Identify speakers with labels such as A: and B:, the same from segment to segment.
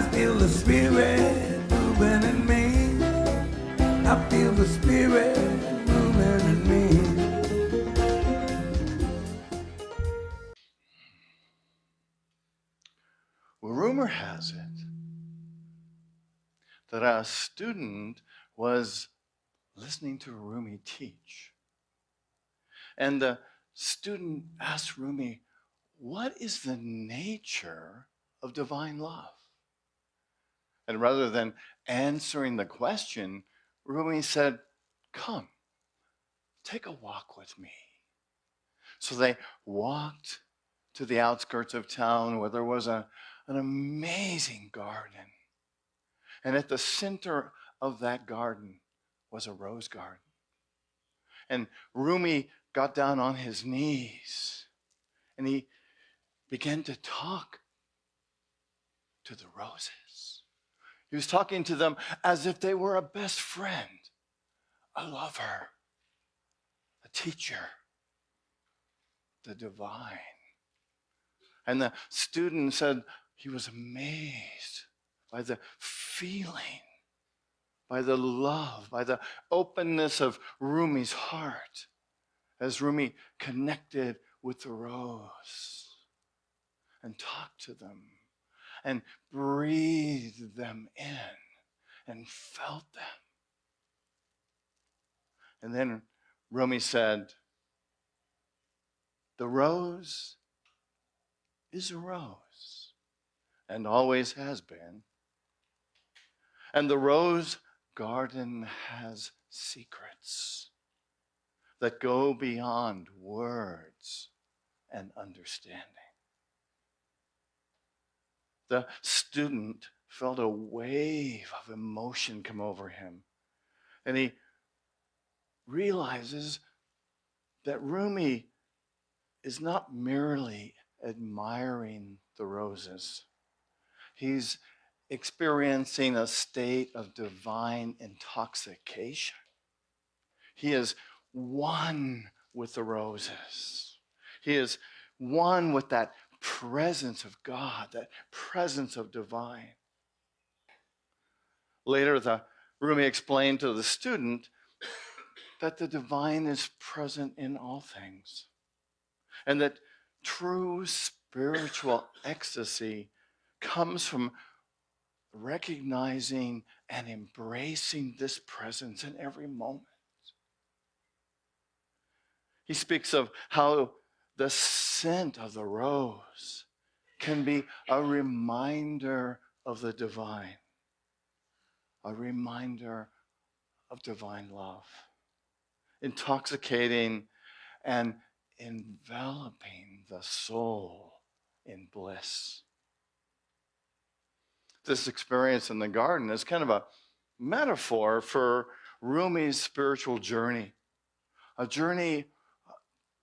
A: I feel the spirit moving in me. I feel the spirit moving in me.
B: Well, rumor has it that a student was listening to Rumi teach. And the student asked Rumi, what is the nature of divine love? And rather than answering the question, Rumi said, come, take a walk with me. So they walked to the outskirts of town where there was an amazing garden. And at the center of that garden was a rose garden. And Rumi got down on his knees and he began to talk to the roses. He was talking to them as if they were a best friend, a lover, a teacher, the divine. And the student said he was amazed by the feeling, by the love, by the openness of Rumi's heart as Rumi connected with the rose and talked to them and breathed them in and felt them. And then Rumi said, the rose is a rose and always has been. And the rose garden has secrets that go beyond words and understanding. The student felt a wave of emotion come over him, and he realizes that Rumi is not merely admiring the roses. He's experiencing a state of divine intoxication. He is one with the roses. He is one with that presence of God, that presence of divine. Later, the Rumi explained to the student that the divine is present in all things, and that true spiritual ecstasy comes from recognizing and embracing this presence in every moment. He speaks of how the scent of the rose can be a reminder of the divine, a reminder of divine love, intoxicating and enveloping the soul in bliss. This experience in the garden is kind of a metaphor for Rumi's spiritual journey, a journey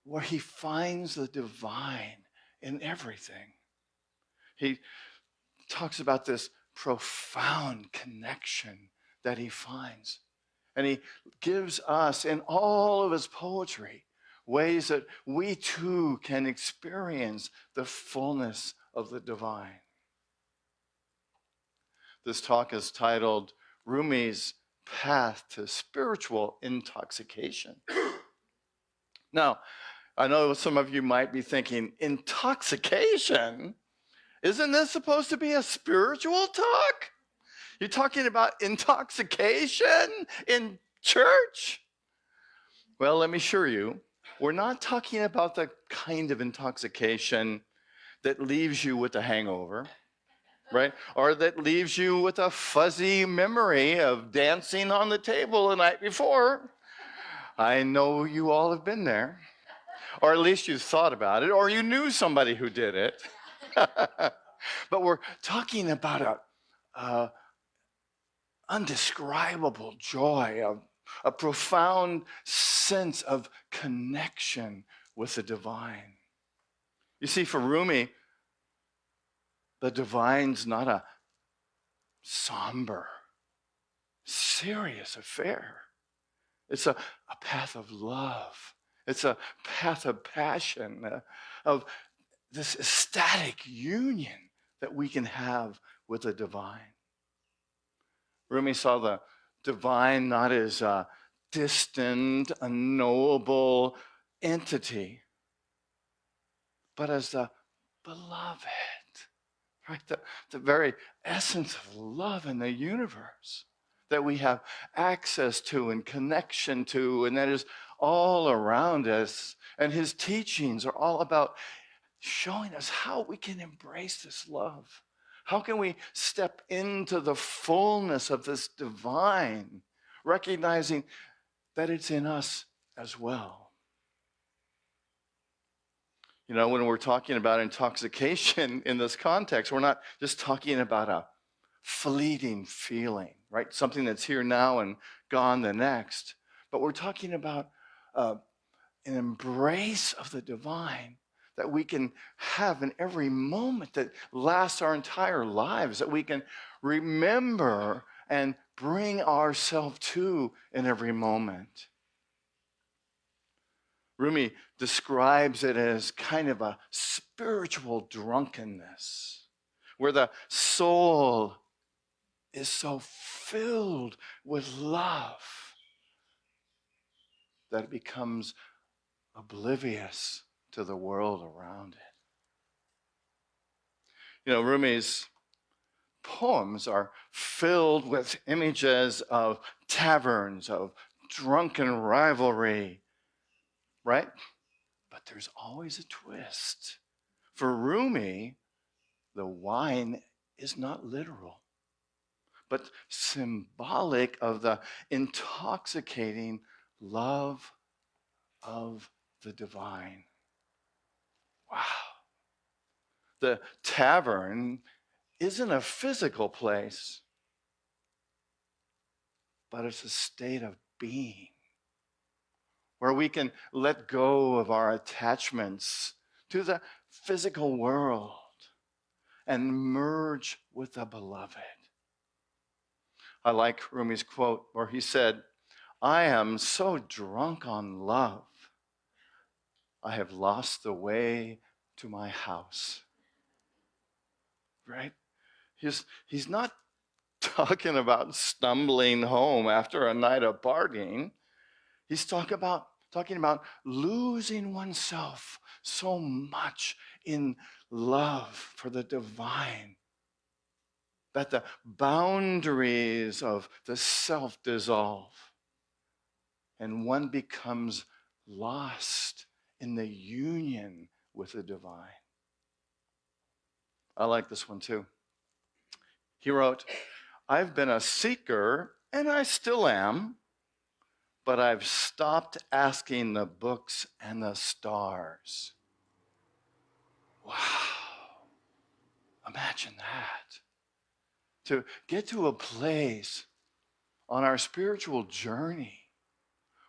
B: where he finds the divine in everything. He talks about this profound connection that he finds. And he gives us, in all of his poetry, ways that we too can experience the fullness of the divine. This talk is titled Rumi's Path to Spiritual Intoxication. Now, I know some of you might be thinking, intoxication? Isn't this supposed to be a spiritual talk? You're talking about intoxication in church? Well, let me assure you, we're not talking about the kind of intoxication that leaves you with a hangover, right? Or that leaves you with a fuzzy memory of dancing on the table the night before. I know you all have been there. Or at least you thought about it, or you knew somebody who did it. But we're talking about a undescribable joy, a profound sense of connection with the divine. You see, for Rumi, the divine's not a somber, serious affair. It's a path of love. It's a path of passion, of this ecstatic union that we can have with the divine. Rumi saw the divine not as a distant, unknowable entity, but as the beloved, right? The very essence of love in the universe that we have access to and connection to, and that is all around us. And his teachings are all about showing us how we can embrace this love. How can we step into the fullness of this divine, recognizing that it's in us as well? You know, when we're talking about intoxication in this context, we're not just talking about a fleeting feeling, right? Something that's here now and gone the next. But we're talking about an embrace of the divine that we can have in every moment that lasts our entire lives, that we can remember and bring ourselves to in every moment. Rumi describes it as kind of a spiritual drunkenness, where the soul is so filled with love that it becomes oblivious to the world around it. You know, Rumi's poems are filled with images of taverns, of drunken rivalry, right? But there's always a twist. For Rumi, the wine is not literal, but symbolic of the intoxicating love of the divine. Wow. The tavern isn't a physical place, but it's a state of being where we can let go of our attachments to the physical world and merge with the beloved. I like Rumi's quote where he said, "I am so drunk on love, I have lost the way to my house." Right? He's not talking about stumbling home after a night of partying. He's talking about losing oneself so much in love for the divine that the boundaries of the self dissolve and one becomes lost in the union with the divine. I like this one too. He wrote, "I've been a seeker, and I still am, but I've stopped asking the books and the stars." Wow. Imagine that. To get to a place on our spiritual journey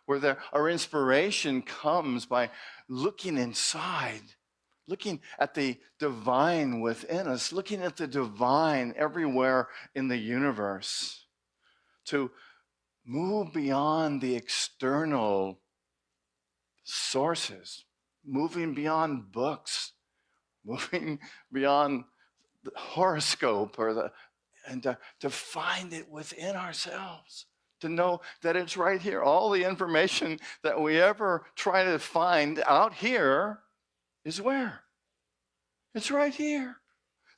B: where our inspiration comes by looking inside, looking at the divine within us, looking at the divine everywhere in the universe, to move beyond the external sources, moving beyond books, moving beyond the horoscope and to find it within ourselves, to know that it's right here. All the information that we ever try to find out here is where? It's right here.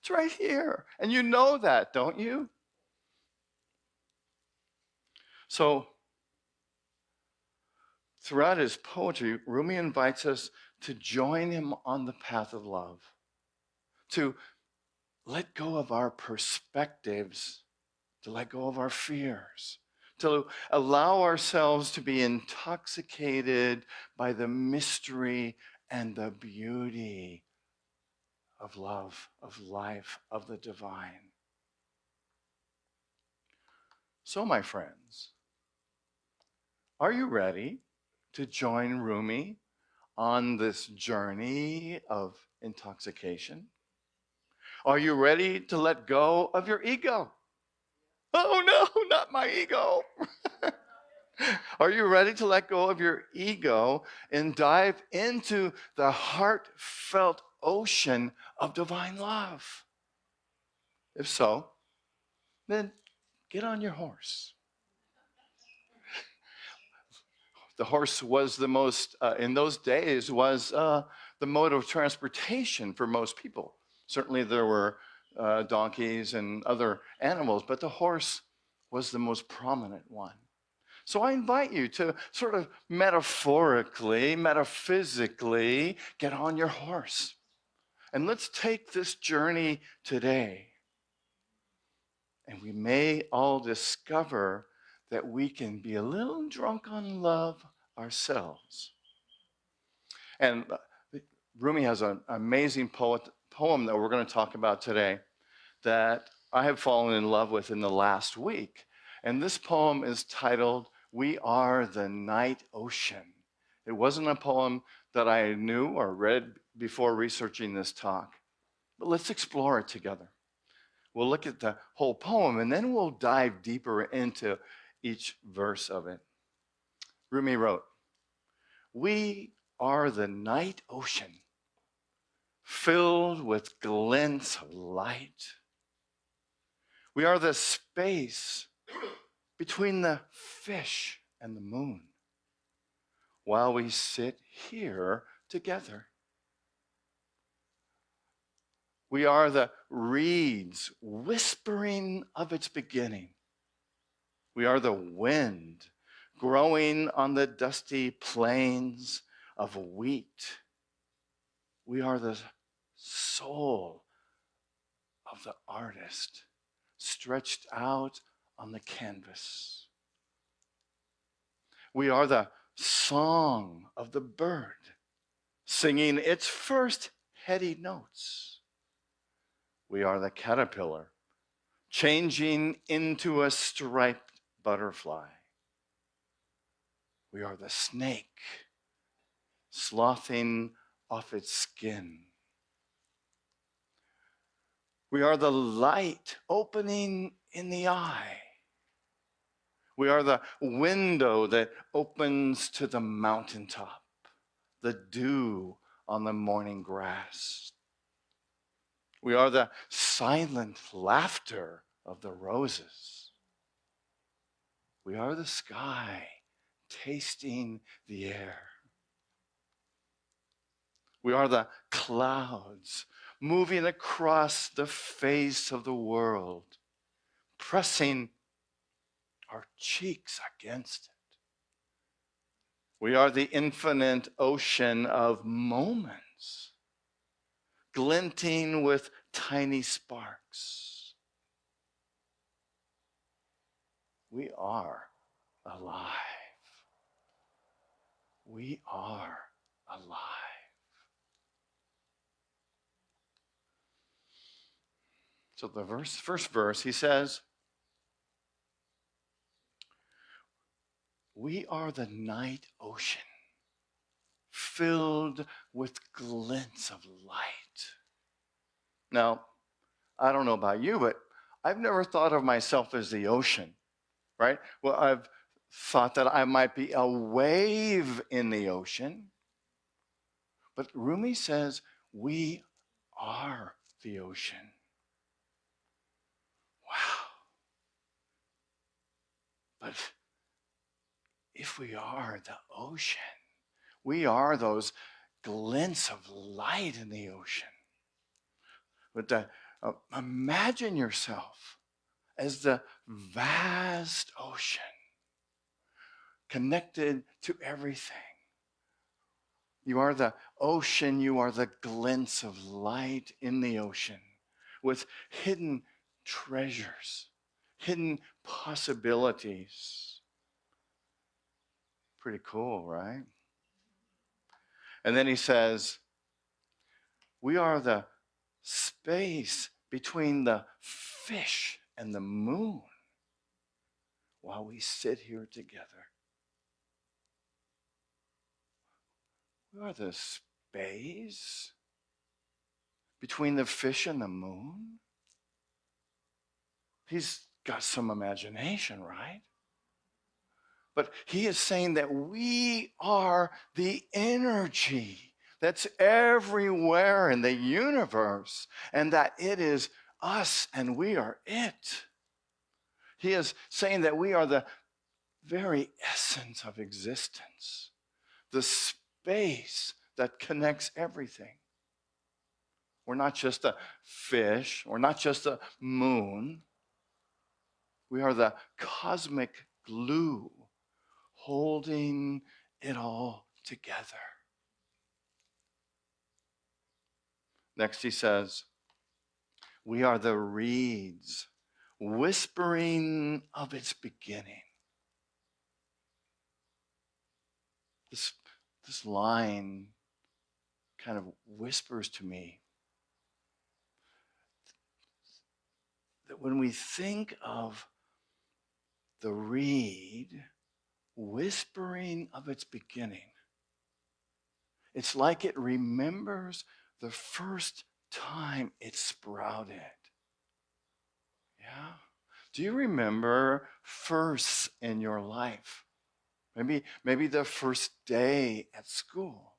B: It's right here. And you know that, don't you? So, throughout his poetry, Rumi invites us to join him on the path of love, to let go of our perspectives, to let go of our fears, to allow ourselves to be intoxicated by the mystery and the beauty of love, of life, of the divine. So, my friends, are you ready to join Rumi on this journey of intoxication? Are you ready to let go of your ego? Oh no, not my ego. Are you ready to let go of your ego and dive into the heartfelt ocean of divine love? If so, then get on your horse. The horse was the most, in those days, was the mode of transportation for most people. Certainly there were donkeys and other animals, but the horse was the most prominent one. So I invite you to sort of metaphorically, metaphysically get on your horse. And let's take this journey today. And we may all discover that we can be a little drunk on love ourselves. And Rumi has an amazing poem that we're going to talk about today that I have fallen in love with in the last week. And this poem is titled, "We Are the Night Ocean." It wasn't a poem that I knew or read before researching this talk, but let's explore it together. We'll look at the whole poem and then we'll dive deeper into each verse of it. Rumi wrote, "We are the night ocean, filled with glints of light. We are the space between the fish and the moon, while we sit here together. We are the reeds whispering of its beginning. We are the wind growing on the dusty plains of wheat. We are the soul of the artist stretched out on the canvas. We are the song of the bird singing its first heady notes. We are the caterpillar changing into a striped butterfly. We are the snake sloughing off its skin. We are the light opening in the eye. We are the window that opens to the mountaintop, the dew on the morning grass. We are the silent laughter of the roses. We are the sky tasting the air. We are the clouds moving across the face of the world, pressing our cheeks against it. We are the infinite ocean of moments, glinting with tiny sparks. We are alive. We are alive. So the first verse, he says, we are the night ocean, filled with glints of light. Now, I don't know about you, but I've never thought of myself as the ocean, right? Well, I've thought that I might be a wave in the ocean. But Rumi says, we are the ocean. Wow. But if we are the ocean, we are those glints of light in the ocean. But imagine yourself as the vast ocean, connected to everything. You are the ocean, you are the glints of light in the ocean with hidden treasures, hidden possibilities. Pretty cool, right? And then he says, we are the space between the fish and the moon while we sit here together. We are the space between the fish and the moon. He's got some imagination, right? But he is saying that we are the energy that's everywhere in the universe and that it is us and we are it. He is saying that we are the very essence of existence, the space that connects everything. We're not just a fish, we're not just a moon. We are the cosmic glue holding it all together. Next, he says, we are the reeds whispering of its beginning. This line kind of whispers to me that when we think of the reed whispering of its beginning, it's like it remembers the first time it sprouted. Yeah? Do you remember firsts in your life? Maybe the first day at school,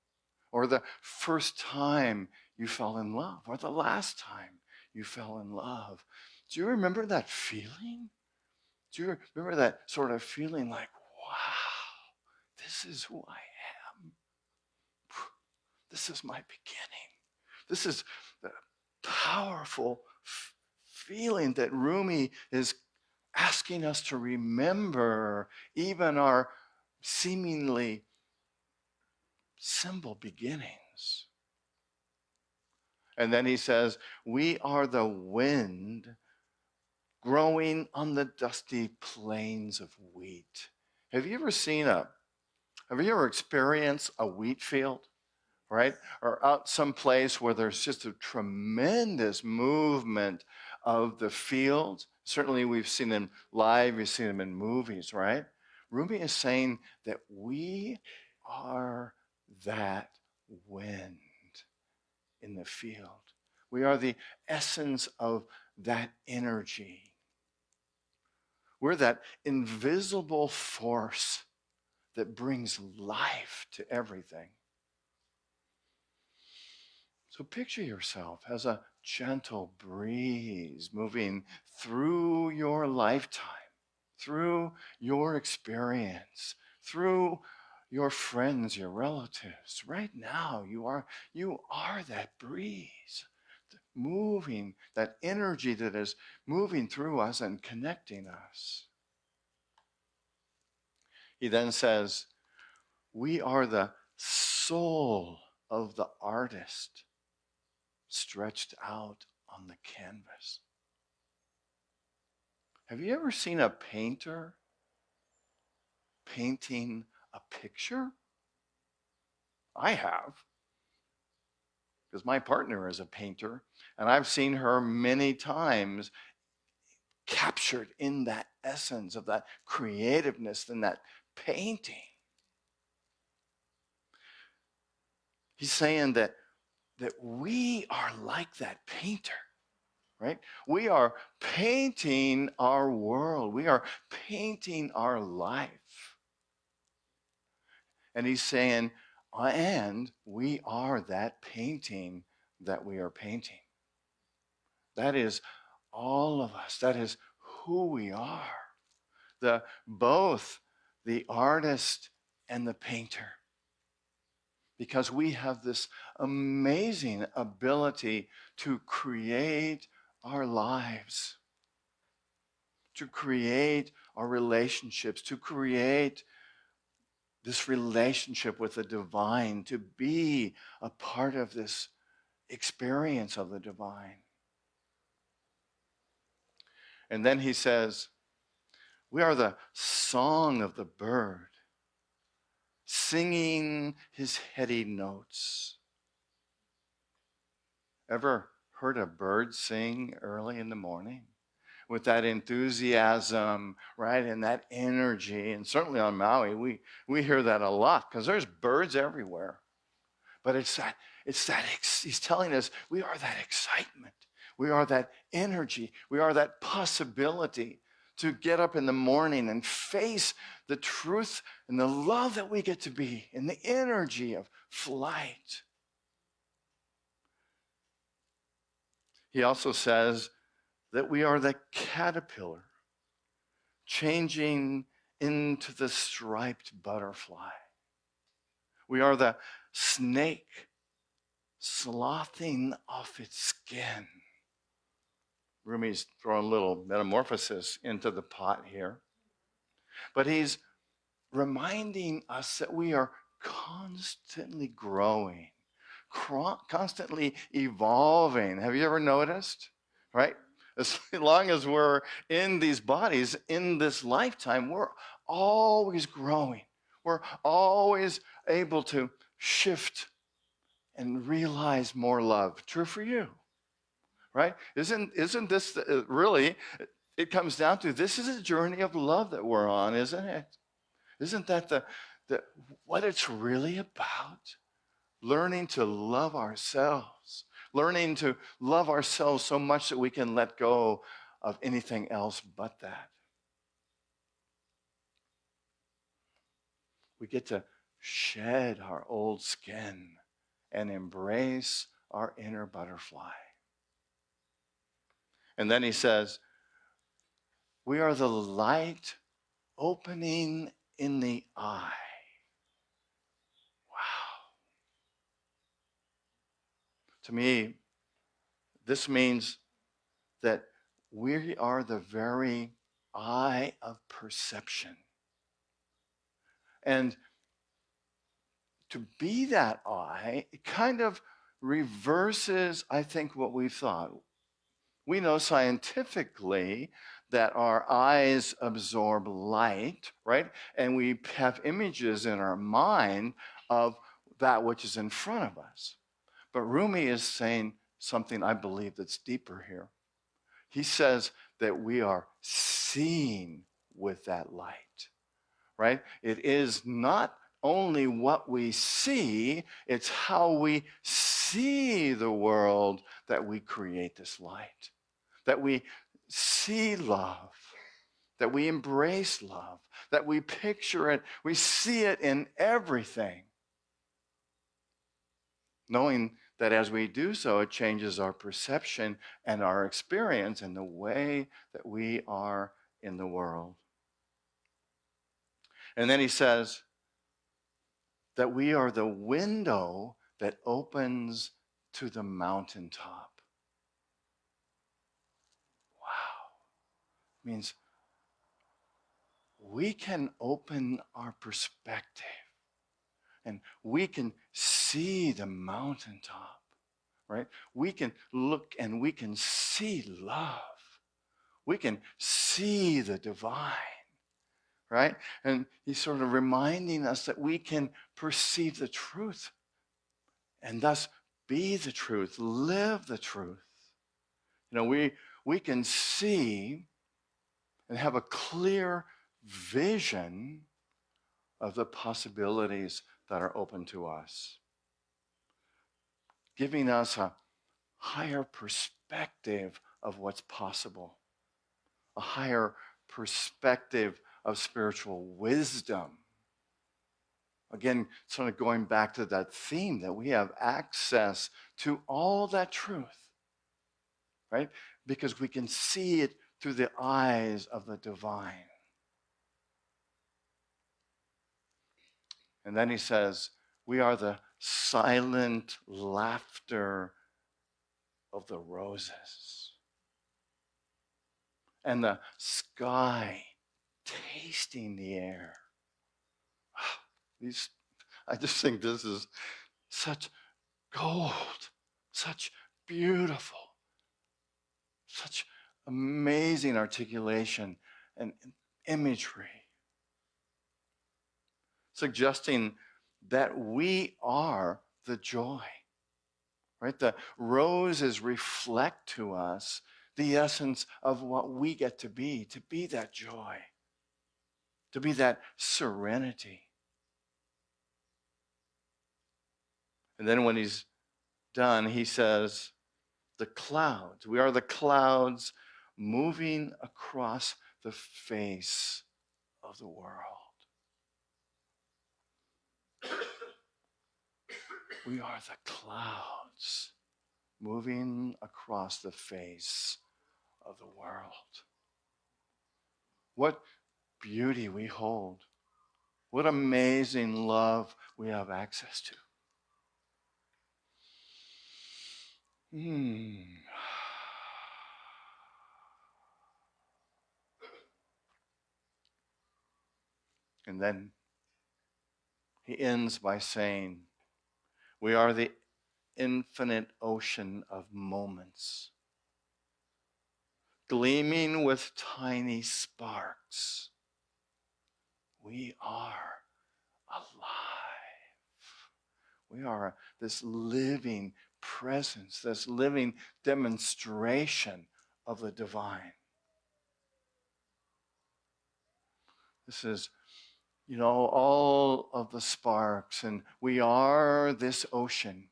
B: or the first time you fell in love, or the last time you fell in love. Do you remember that feeling? Do you remember that sort of feeling like, wow, this is who I am? This is my beginning. This is the powerful feeling that Rumi is asking us to remember, even our seemingly simple beginnings. And then he says, we are the wind growing on the dusty plains of wheat. Have you ever experienced a wheat field, right? Or out someplace where there's just a tremendous movement of the field? Certainly we've seen them live, we've seen them in movies, right? Rumi is saying that we are that wind in the field. We are the essence of that energy. We're that invisible force that brings life to everything. So picture yourself as a gentle breeze moving through your lifetime, through your experience, through your friends, your relatives. Right now, you are that breeze, moving, that energy that is moving through us and connecting us. He then says, we are the soul of the artist stretched out on the canvas. Have you ever seen a painter painting a picture? I have, because my partner is a painter, and I've seen her many times captured in that essence of that creativeness in that painting. He's saying that we are like that painter, right? We are painting our world. We are painting our life. And he's saying, and we are that painting that we are painting. That is all of us. That is who we are. Both the artist and the painter. Because we have this amazing ability to create our lives, to create our relationships, to create this relationship with the divine, to be a part of this experience of the divine. And then he says, we are the song of the bird, singing his heady notes. Ever heard a bird sing early in the morning? With that enthusiasm, right, and that energy. And certainly on Maui, we hear that a lot because there's birds everywhere. But he's telling us we are that excitement. We are that energy. We are that possibility to get up in the morning and face the truth and the love that we get to be and the energy of flight. He also says that we are the caterpillar changing into the striped butterfly. We are the snake sloughing off its skin. Rumi's throwing a little metamorphosis into the pot here. But he's reminding us that we are constantly growing, constantly evolving. Have you ever noticed? Right? As long as we're in these bodies, in this lifetime, we're always growing. We're always able to shift and realize more love. True for you, right? Isn't this really, it comes down to, this is a journey of love that we're on, isn't it? Isn't that the what it's really about? Learning to love ourselves, learning to love ourselves so much that we can let go of anything else but that. We get to shed our old skin and embrace our inner butterfly. And then he says, we are the light opening in the eye. Wow. To me, this means that we are the very eye of perception. And to be that eye, it kind of reverses, I think, what we thought. We know scientifically that our eyes absorb light, right? And we have images in our mind of that which is in front of us. But Rumi is saying something I believe that's deeper here. He says that we are seeing with that light, right? It is not only what we see, it's how we see the world that we create this light, that we see love, that we embrace love, that we picture it, we see it in everything, knowing that as we do so, it changes our perception and our experience and the way that we are in the world. And then he says that we are the window that opens to the mountaintop. Wow. Means we can open our perspective and we can see the mountaintop, right? We can look and we can see love. We can see the divine, right? And he's sort of reminding us that we can perceive the truth and thus be the truth, live the truth. You know, we can see and have a clear vision of the possibilities that are open to us, giving us a higher perspective of what's possible, a higher perspective of spiritual wisdom. Again, sort of going back to that theme that we have access to all that truth, right? Because we can see it through the eyes of the divine. And then he says, we are the silent laughter of the roses. And the sky tasting the air. I just think this is such gold, such beautiful, such amazing articulation and imagery, suggesting that we are the joy, right? The roses reflect to us the essence of what we get to be that joy, to be that serenity. And then when he's done, he says, the clouds, we are the clouds moving across the face of the world. We are the clouds moving across the face of the world. What beauty we hold. What amazing love we have access to. And then he ends by saying, we are the infinite ocean of moments, gleaming with tiny sparks. We are alive. We are this living presence, this living demonstration of the divine. This is, all of the sparks, and we are this ocean.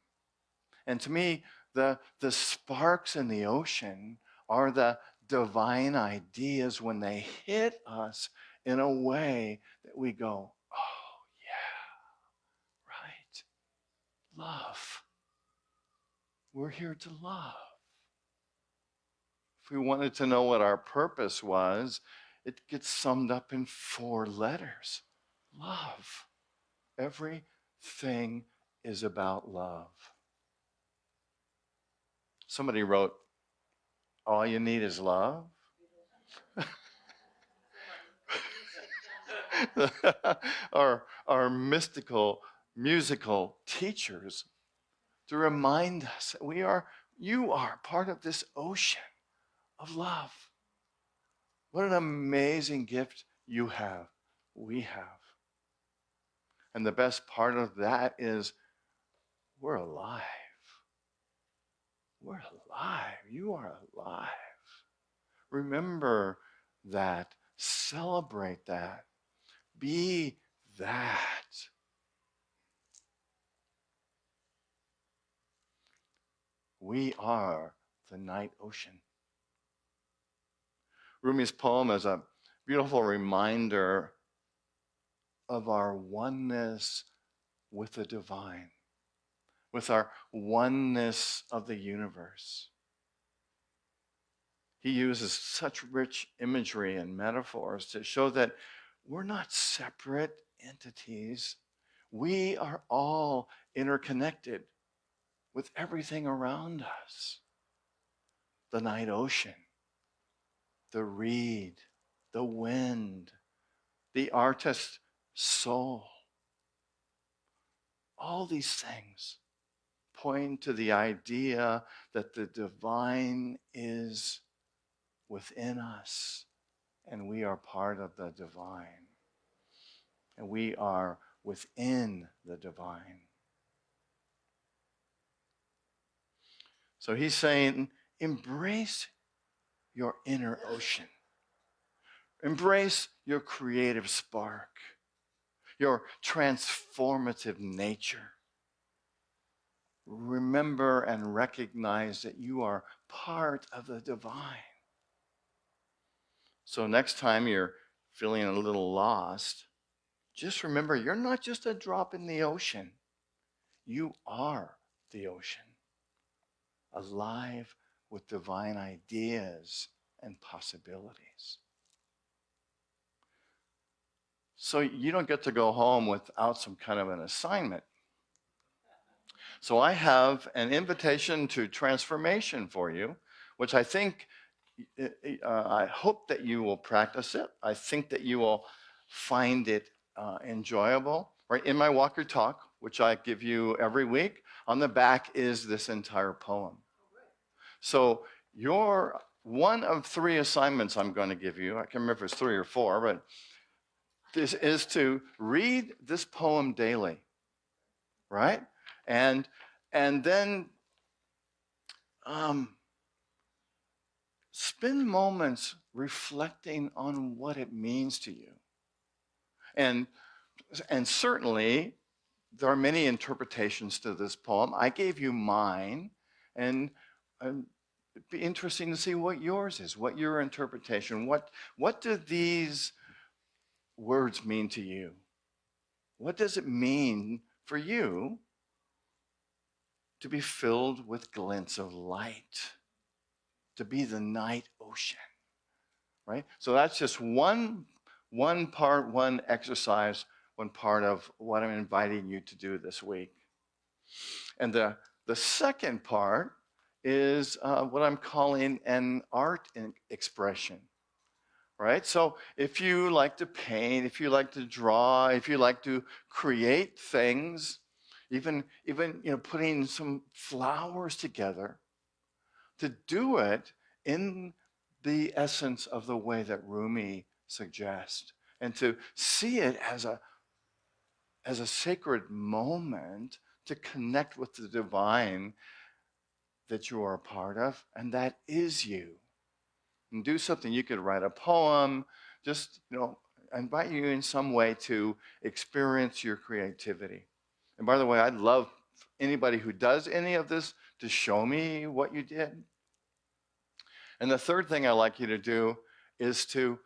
B: And to me, the sparks in the ocean are the divine ideas when they hit us in a way that we go, oh, yeah, right. Love. We're here to love. If we wanted to know what our purpose was, it gets summed up in 4 letters. Love. Everything is about love. Somebody wrote, all you need is love. our mystical, musical teachers to remind us that you are part of this ocean of love. What an amazing gift you have, we have. And the best part of that is we're alive. We're alive. You are alive. Remember that. Celebrate that. Be that. We are the night ocean. Rumi's poem is a beautiful reminder of our oneness with the divine, with our oneness of the universe. He uses such rich imagery and metaphors to show that we're not separate entities. We are all interconnected with everything around us. The night ocean, the reed, the wind, the artist's soul. All these things point to the idea that the divine is within us, and we are part of the divine. And we are within the divine. So he's saying, embrace your inner ocean. Embrace your creative spark, your transformative nature. Remember and recognize that you are part of the divine. So next time you're feeling a little lost, just remember you're not just a drop in the ocean. You are the ocean, alive with divine ideas and possibilities. So you don't get to go home without some kind of an assignment. So I have an invitation to transformation for you, which I think, I hope that you will practice it. I think that you will find it enjoyable. Right in my Walk Your Talk, which I give you every week, on the back is this entire poem. So your one of 3 assignments I'm going to give you, I can't remember if it's 3 or 4, but this is to read this poem daily, right? And then spend moments reflecting on what it means to you. And certainly, there are many interpretations to this poem. I gave you mine, and it'd be interesting to see what yours is, what your interpretation, what do these words mean to you? What does it mean for you to be filled with glints of light? to be the night ocean, right? So that's just one part, one exercise, one part of what I'm inviting you to do this week. And the second part is what I'm calling an art expression, right? So if you like to paint, if you like to draw, if you like to create things, even putting some flowers together, to do it in the essence of the way that Rumi suggests, and to see it as a sacred moment to connect with the divine that you are a part of, and that is you. And do something. You could write a poem, just, invite you in some way to experience your creativity. And by the way, I'd love anybody who does any of this to show me what you did. And the third thing I like you to do is to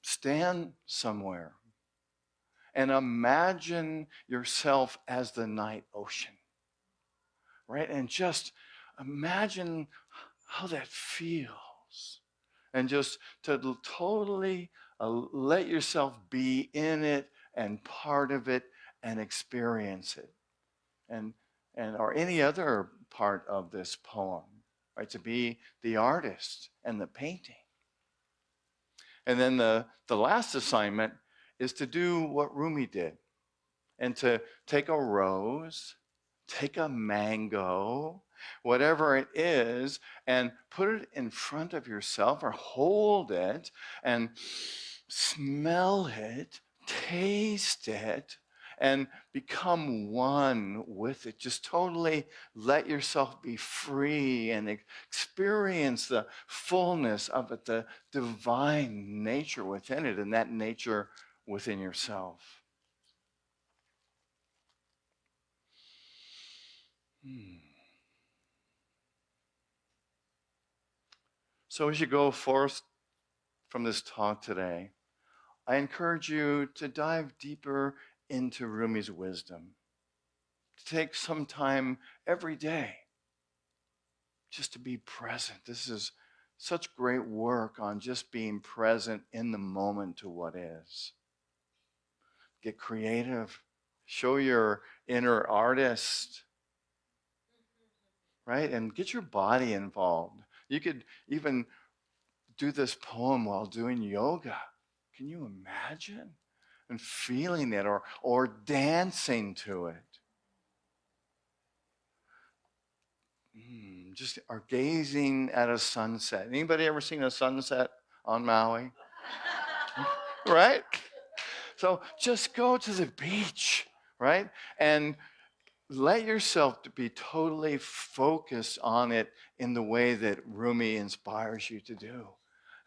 B: stand somewhere and imagine yourself as the night ocean, right? And just imagine how that feels, and just to totally let yourself be in it and part of it and experience it, and or any other part of this poem, right? To be the artist and the painting. And then the last assignment is to do what Rumi did, and to take a rose, take a mango, whatever it is, and put it in front of yourself or hold it and smell it, taste it, and become one with it. Just totally let yourself be free and experience the fullness of it, the divine nature within it, and that nature within yourself. So as you go forth from this talk today, I encourage you to dive deeper into Rumi's wisdom, to take some time every day just to be present. This is such great work on just being present in the moment to what is. Get creative. Show your inner artist, right? And get your body involved. You could even do this poem while doing yoga. Can you imagine? And feeling it, or dancing to it. Just or gazing at a sunset. Anybody ever seen a sunset on Maui? Right? So just go to the beach, right? And let yourself to be totally focused on it in the way that Rumi inspires you to do.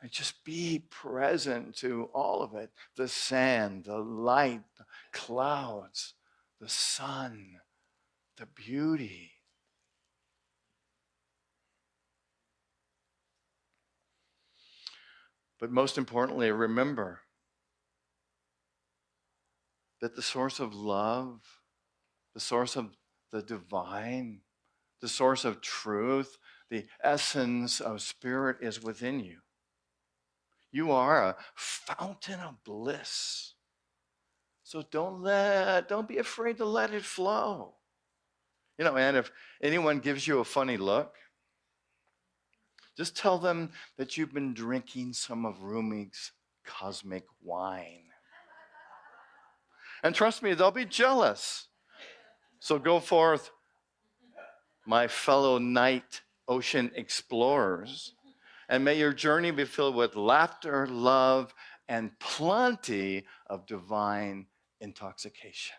B: And just be present to all of it. The sand, the light, the clouds, the sun, the beauty. But most importantly, remember that the source of love, the source of the divine, the source of truth, the essence of spirit is within you. You are a fountain of bliss. So don't be afraid to let it flow. And if anyone gives you a funny look, just tell them that you've been drinking some of Rumi's cosmic wine. And trust me, they'll be jealous. So go forth, my fellow night ocean explorers, and may your journey be filled with laughter, love, and plenty of divine intoxication.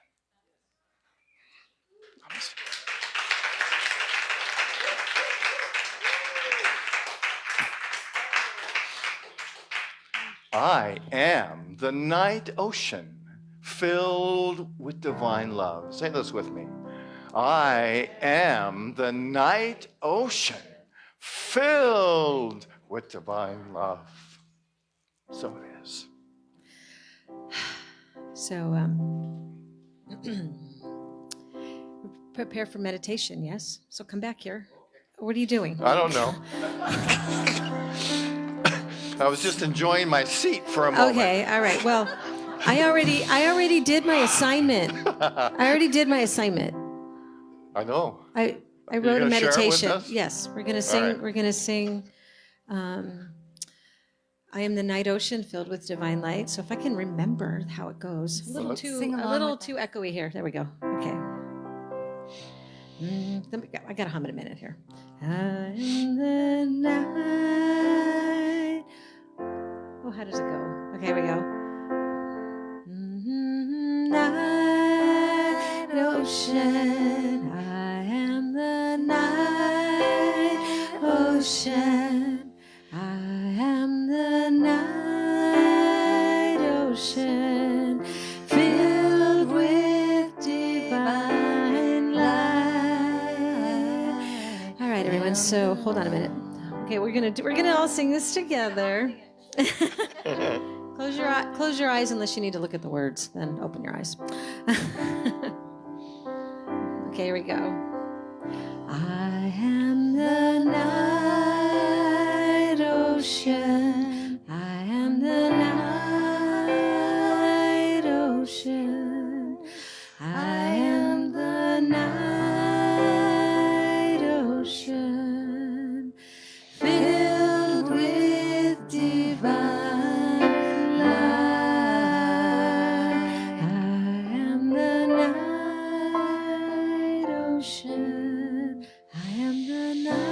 B: I am the night ocean filled with divine love. Say this with me. I am the night ocean filled with divine love. So it is.
C: So prepare for meditation, yes? So come back here. What are you doing?
B: I don't know. I was just enjoying my seat for a moment.
C: Okay, all right. Well, I already did my assignment. I already did my assignment.
B: I know.
C: I
B: You're
C: wrote a
B: gonna share it with
C: meditation.
B: us?
C: Yes, we're gonna sing.
B: right.
C: We're gonna sing. I am the night ocean filled with divine light. So if I can remember how it goes, a little too echoey here. There we go. Okay. I gotta hum it a minute here. I am the night. Oh, how does it go? Okay, here we go. Night ocean, I am the night ocean. I am the night ocean, filled with divine light. All right, everyone. So hold on a minute. Okay, we're gonna all sing this together. Close your eyes unless you need to look at the words. Then open your eyes. Okay, here we go. I am the night ocean. I am the night ocean. I am the night ocean, filled with divine light. I am the night ocean. I am the night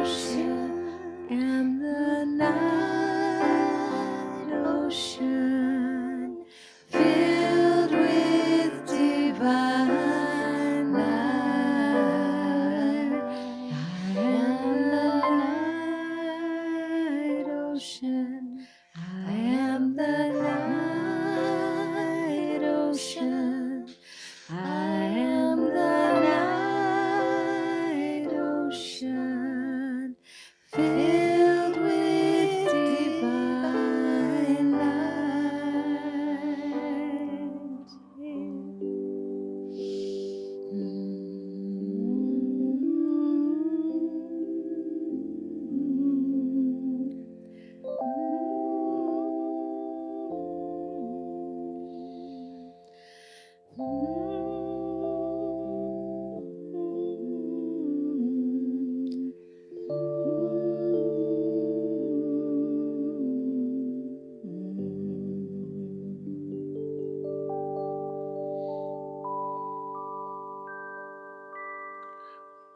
C: ocean. I am the night ocean, filled with divine light. I am the night ocean. I am the night ocean. I am the night ocean, filled with divine light.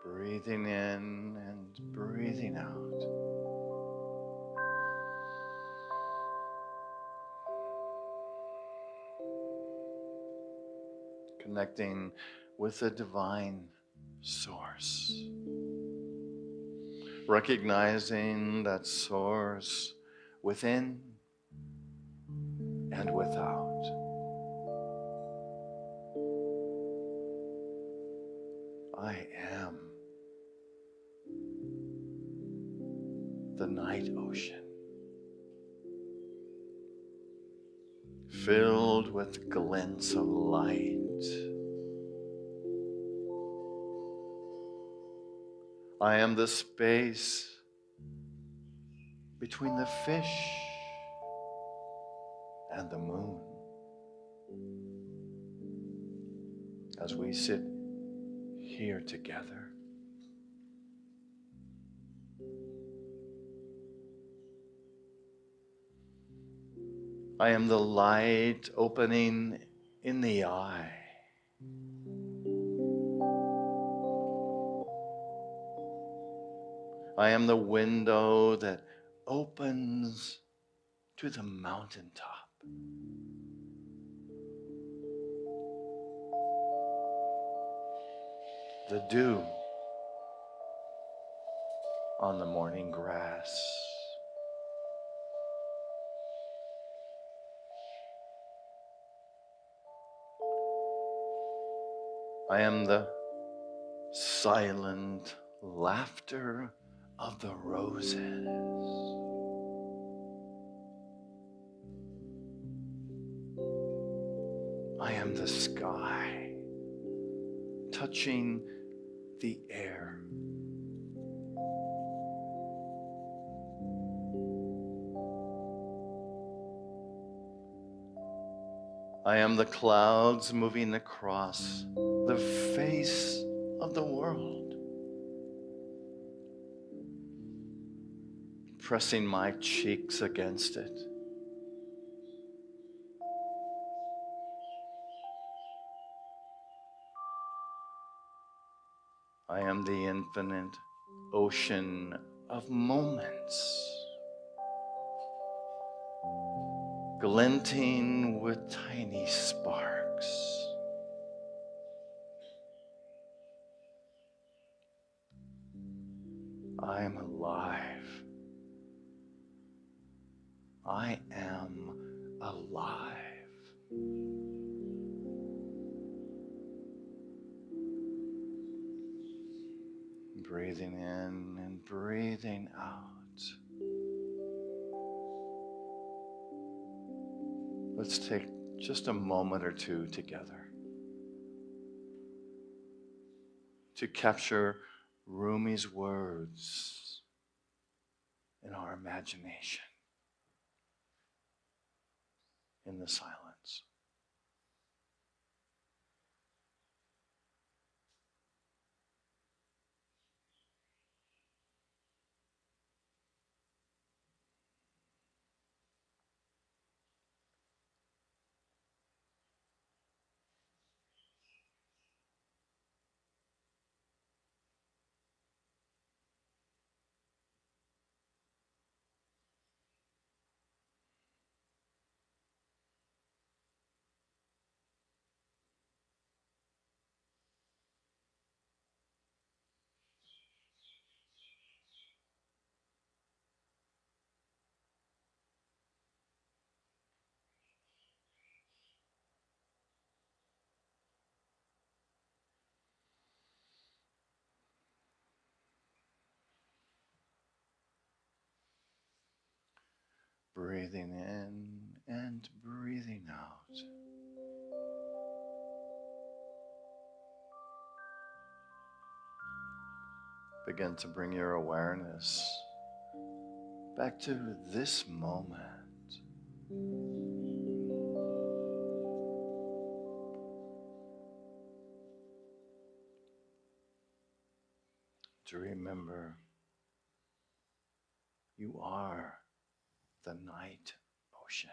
B: Breathing in and breathing out. Connecting with the divine source. Recognizing that source within and without. I am the night ocean, filled with glints of light. I am the space between the fish and the moon. As we sit here together, I am the light opening in the eye. I am the window that opens to the mountaintop. The dew on the morning grass. I am the silent laughter of the roses. I am the sky touching the air. I am the clouds moving across the face of the world, pressing my cheeks against it. I am the infinite ocean of moments, glinting with tiny sparks. I am alive. I am alive. Breathing in and breathing out. Let's take just a moment or two together to capture Rumi's words in our imagination, in the silence. Breathing in and breathing out. Begin to bring your awareness back to this moment. To remember you are the night ocean.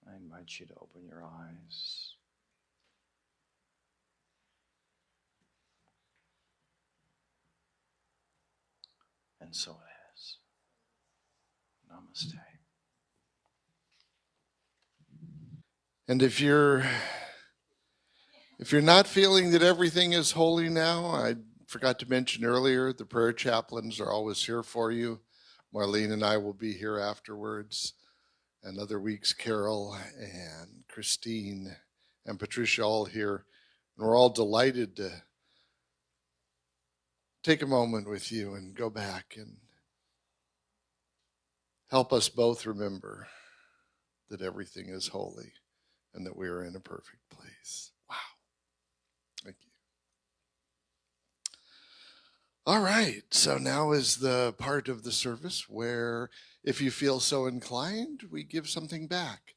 B: I invite you to open your eyes. And so it is. Namaste. And if you're not feeling that everything is holy now, I forgot to mention earlier, the prayer chaplains are always here for you. Marlene and I will be here afterwards. And other weeks, Carol and Christine and Patricia all here. And we're all delighted to take a moment with you and go back and help us both remember that everything is holy and that we are in a perfect place. Wow. Thank you. All right. So now is the part of the service where, if you feel so inclined, we give something back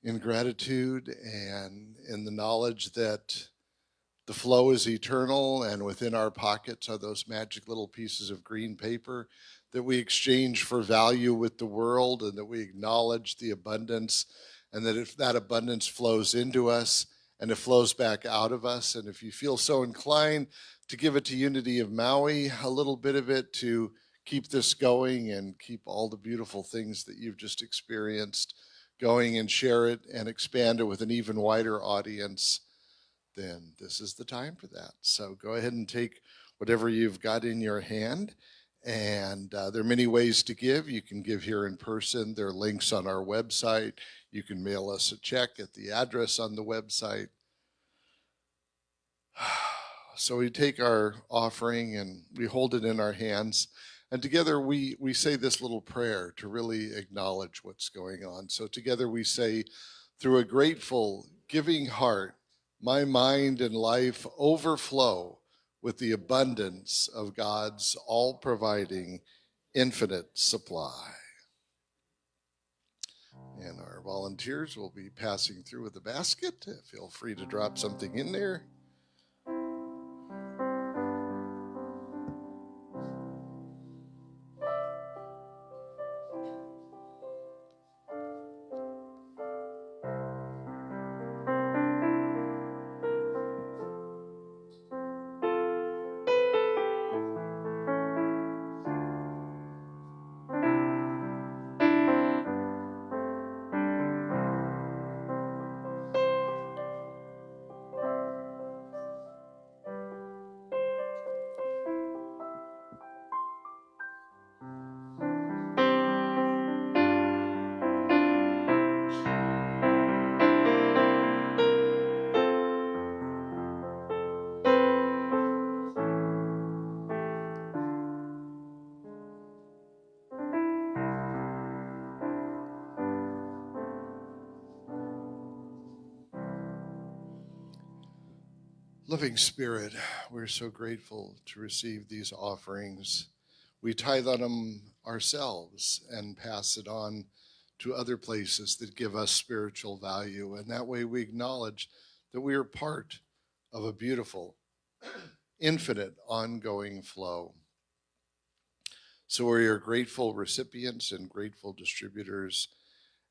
B: in gratitude and in the knowledge that the flow is eternal, and within our pockets are those magic little pieces of green paper that we exchange for value with the world, and that we acknowledge the abundance, and that if that abundance flows into us and it flows back out of us, and if you feel so inclined to give it to Unity of Maui, a little bit of it to keep this going and keep all the beautiful things that you've just experienced going, and share it and expand it with an even wider audience, then this is the time for that. So go ahead and take whatever you've got in your hand. And there are many ways to give. You can give here in person. There are links on our website. You can mail us a check at the address on the website. So we take our offering and we hold it in our hands. And together we say this little prayer to really acknowledge what's going on. So together we say,
D: Through a grateful, giving heart, my mind and life overflow with the abundance of God's all-providing, infinite supply. And our volunteers will be passing through with a basket. Feel free to drop something in there. Loving Spirit, we're so grateful to receive these offerings. We tithe on them ourselves and pass it on to other places that give us spiritual value. And that way we acknowledge that we are part of a beautiful, infinite, ongoing flow. So we are grateful recipients and grateful distributors.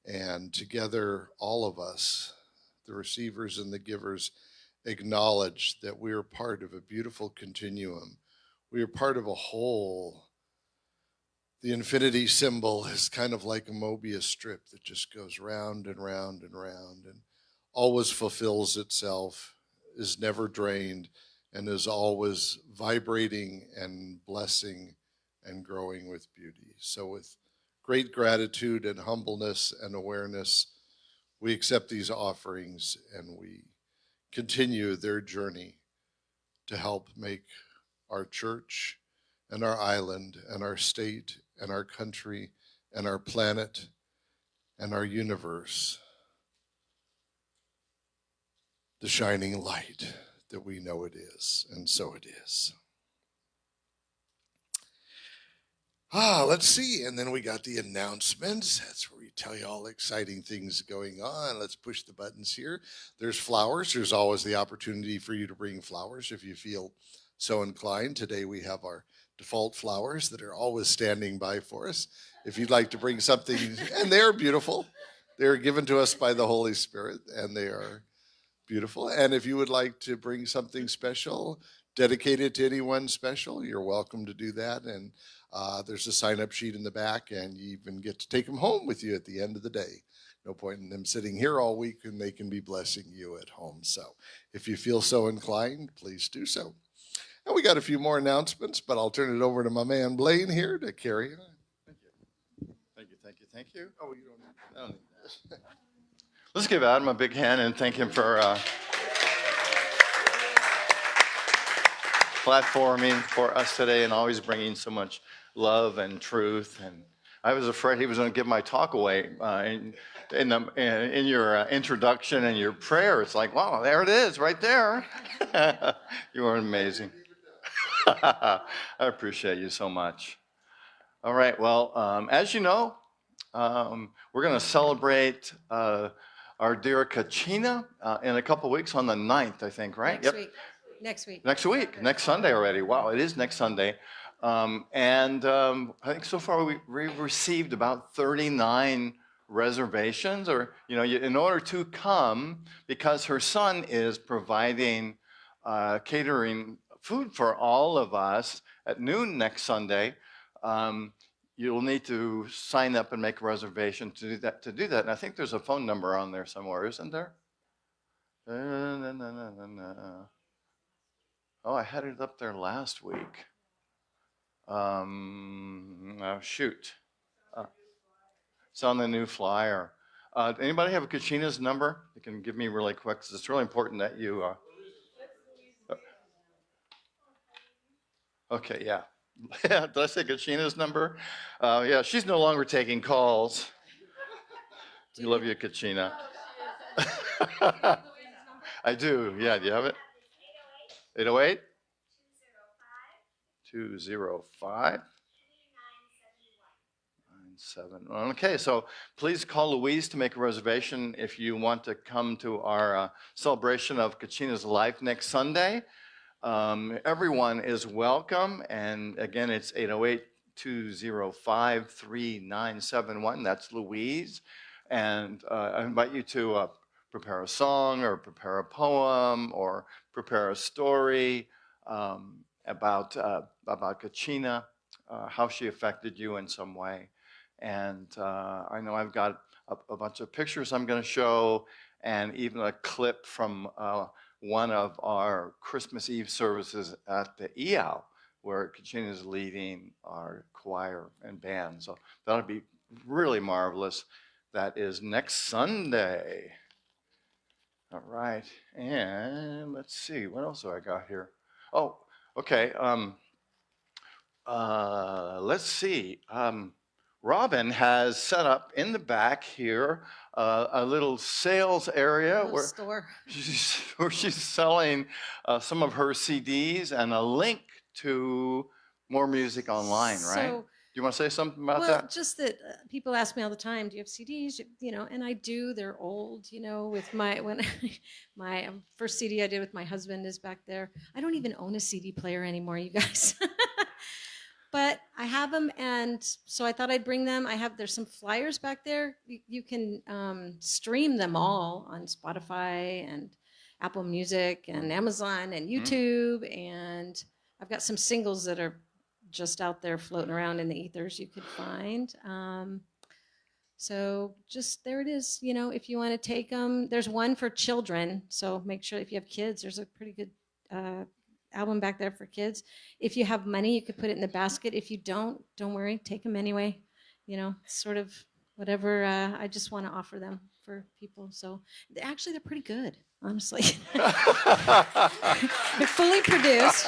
D: And together, all of us, the receivers and the givers, acknowledge that we are part of a beautiful continuum. We are part of a whole. The infinity symbol is kind of like a Mobius strip that just goes round and round and round and always fulfills itself, is never drained, and is always vibrating and blessing and growing with beauty. So with great gratitude and humbleness and awareness, we accept these offerings and we continue their journey to help make our church and our island and our state and our country and our planet and our universe the shining light that we know it is, and so it is. Let's see, and then we got the announcements. That's where we tell you all the exciting things going on. Let's push the buttons here. There's flowers. There's always the opportunity for you to bring flowers if you feel so inclined. Today we have our default flowers that are always standing by for us. If you'd like to bring something, and they're beautiful. They're given to us by the Holy Spirit, and they are beautiful. And if you would like to bring something special, dedicated to anyone special, you're welcome to do that. And there's a sign-up sheet in the back, and you even get to take them home with you at the end of the day. No point in them sitting here all week, and they can be blessing you at home. So if you feel so inclined, please do so. And we got a few more announcements, but I'll turn it over to my man Blaine here to carry on.
B: Thank you. Thank you, thank you, thank you.
D: Oh, you don't need that.
B: I don't need that. Let's give Adam a big hand and thank him for platforming for us today and always bringing so much love and truth. And I was afraid he was going to give my talk away in your introduction and your prayer. It's like, wow, there it is, right there. You are amazing. I appreciate you so much. All right, well, as you know, we're going to celebrate our dear Kachina in a couple weeks on the 9th, I think, right?
C: Next week. Next week.
B: Next Sunday already. Wow, it is next Sunday. I think so far we received about 39 reservations, or, in order to come, because her son is providing catering food for all of us at noon next Sunday. You'll need to sign up and make a reservation to do that. And I think there's a phone number on there somewhere, isn't there? Oh, I had it up there last week. Oh, shoot. It's on the new flyer. Anybody have a Kachina's number? You can give me really quick, because it's really important that you... Okay, yeah. Did I say Kachina's number? Yeah, she's no longer taking calls. We love you, Kachina. I do. Yeah, do you have it? 808? 205? 971. Okay, so please call Louise to make a reservation if you want to come to our celebration of Kachina's life next Sunday. Everyone is welcome. And again, it's 808-205-3971. That's Louise. And I invite you to prepare a song or prepare a poem or prepare a story about Kachina, how she affected you in some way. And I know I've got a bunch of pictures I'm going to show, and even a clip from one of our Christmas Eve services at the EAL, where Kachina is leading our choir and band. So that'll be really marvelous. That is next Sunday. All right. And let's see, what else do I got here? Oh, okay. Let's see. Robin has set up in the back here a little sales area where she's selling some of her CDs and a link to more music online, right? Do you want to say something about that?
C: Well, just that people ask me all the time, do you have CDs? You know, and I do. They're old, you know, with my first CD I did with my husband is back there. I don't even own a CD player anymore, you guys. But I have them, and so I thought I'd bring them. There's some flyers back there. You can stream them all on Spotify and Apple Music and Amazon and YouTube, and I've got some singles that are just out there floating around in the ethers you could find. So just there it is. You know, if you want to take them, there's one for children. So make sure if you have kids, there's a pretty good album back there for kids. If you have money, you could put it in the basket. If you don't worry, take them anyway. You know, sort of whatever. I just want to offer them for people. So they're pretty good, honestly. They're fully produced.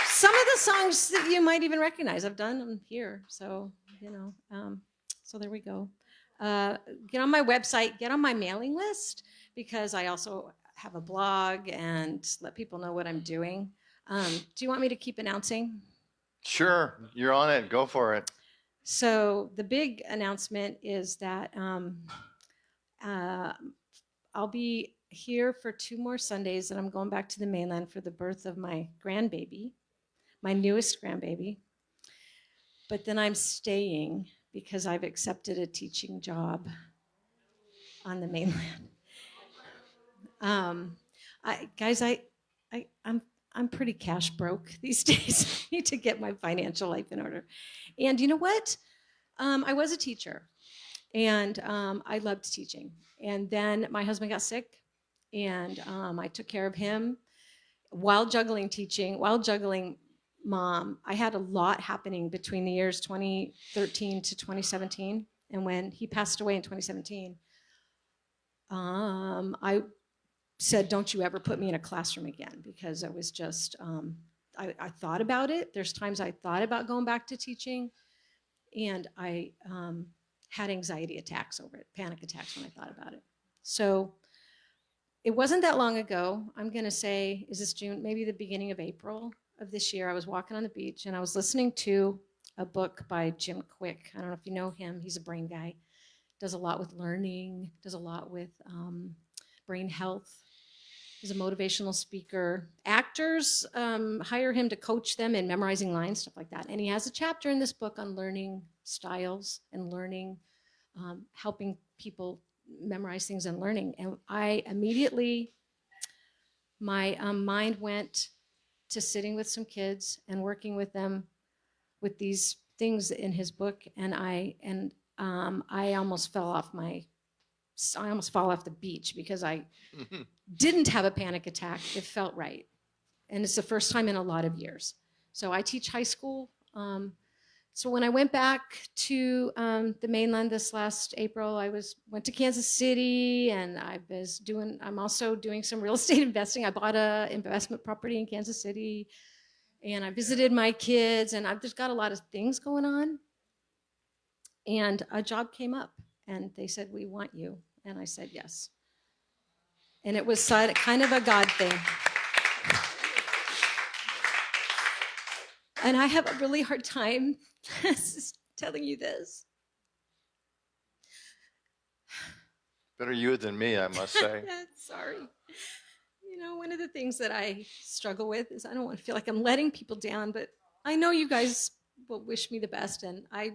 C: Some of the songs that you might even recognize, I've done them here. So, you know, so there we go. Get on my website, get on my mailing list, because I also have a blog and let people know what I'm doing. Do you want me to keep announcing?
B: Sure, you're on it. Go for it.
C: So the big announcement is that I'll be here for 2 more Sundays, and I'm going back to the mainland for the birth of my grandbaby, my newest grandbaby. But then I'm staying because I've accepted a teaching job on the mainland. I'm pretty cash broke these days. I need to get my financial life in order. And you know what? I was a teacher, and I loved teaching. And then my husband got sick, and I took care of him while juggling teaching, while juggling mom. I had a lot happening between the years 2013 to 2017. And when he passed away in 2017, I said, don't you ever put me in a classroom again, because I was just, I thought about it. There's times I thought about going back to teaching, and I had anxiety attacks over it, panic attacks when I thought about it. So it wasn't that long ago. I'm going to say, is this June? Maybe the beginning of April of this year. I was walking on the beach, and I was listening to a book by Jim Quick. I don't know if you know him. He's a brain guy. Does a lot with learning, does a lot with brain health. He's a motivational speaker. Actors hire him to coach them in memorizing lines, stuff like that. And he has a chapter in this book on learning styles and learning, helping people memorize things and learning. And I immediately, my mind went to sitting with some kids and working with them with these things in his book. And I almost fell off the beach because I didn't have a panic attack. It felt right. And it's the first time in a lot of years. So I teach high school. So when I went back to the mainland this last April, went to Kansas City, and I'm also doing some real estate investing. I bought an investment property in Kansas City, and I visited my kids, and I've just got a lot of things going on. And a job came up, and they said, we want you. And I said yes. And it was kind of a God thing. And I have a really hard time telling you this.
B: Better you than me, I must say.
C: Sorry. You know, one of the things that I struggle with is I don't want to feel like I'm letting people down, but I know you guys will wish me the best. And I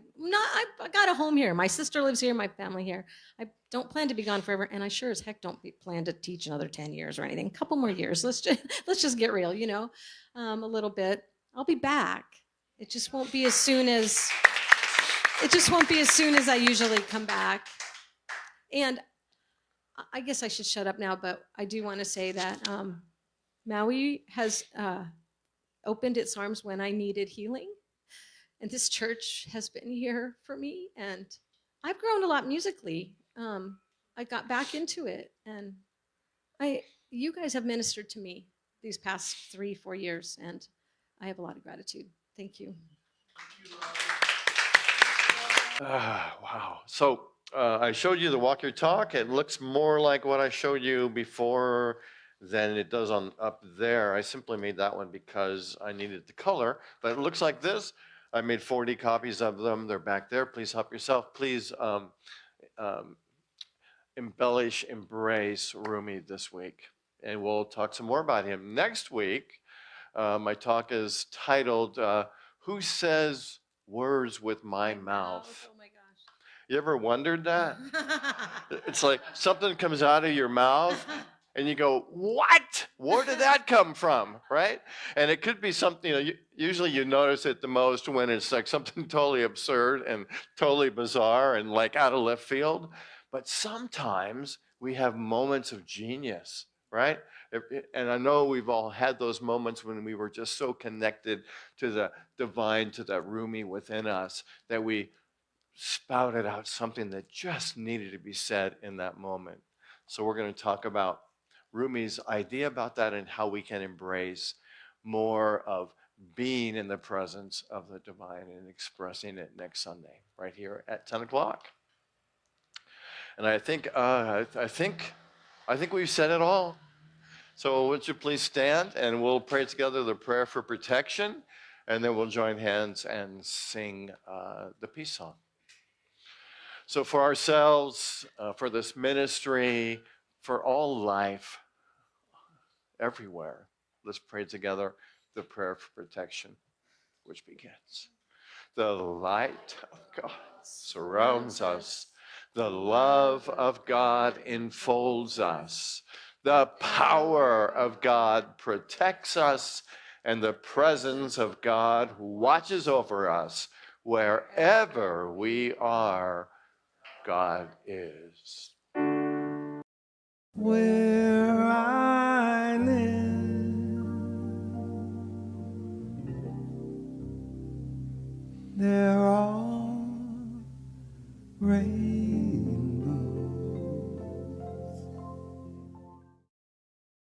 C: got a home here. My sister lives here, my family here. I don't plan to be gone forever. And I sure as heck don't plan to teach another 10 years or anything. A couple more years. Let's just get real, you know, a little bit. I'll be back. It just won't be as soon as I usually come back. And I guess I should shut up now, but I do want to say that Maui has opened its arms when I needed healing. And this church has been here for me. And I've grown a lot musically. I got back into it. And you guys have ministered to me these past 3-4 years. And I have a lot of gratitude. Thank you.
B: Wow. So I showed you the walk your talk. It looks more like what I showed you before than it does on up there. I simply made that one because I needed the color, but it looks like this. I made 40 copies of them. They're back there. Please help yourself. Please embellish, embrace Rumi this week. And we'll talk some more about him next week. My talk is titled, Who Says Words with My Mouth?
C: Oh my gosh.
B: You ever wondered that? It's like something comes out of your mouth and you go, what? Where did that come from? Right? And it could be something, you know, usually you notice it the most when it's like something totally absurd and totally bizarre and like out of left field. But sometimes we have moments of genius, right? And I know we've all had those moments when we were just so connected to the divine, to that Rumi within us, that we spouted out something that just needed to be said in that moment. So we're going to talk about Rumi's idea about that and how we can embrace more of being in the presence of the divine and expressing it next Sunday, right here at 10 o'clock. And I think we've said it all. So would you please stand and we'll pray together the prayer for protection, and then we'll join hands and sing the peace song. So for ourselves, for this ministry, for all life, everywhere, let's pray together the prayer for protection, which begins. The light of God surrounds us. The love of God enfolds us. The power of God protects us, and the presence of God watches over us wherever we are. God is.
A: Where I live, there are rain.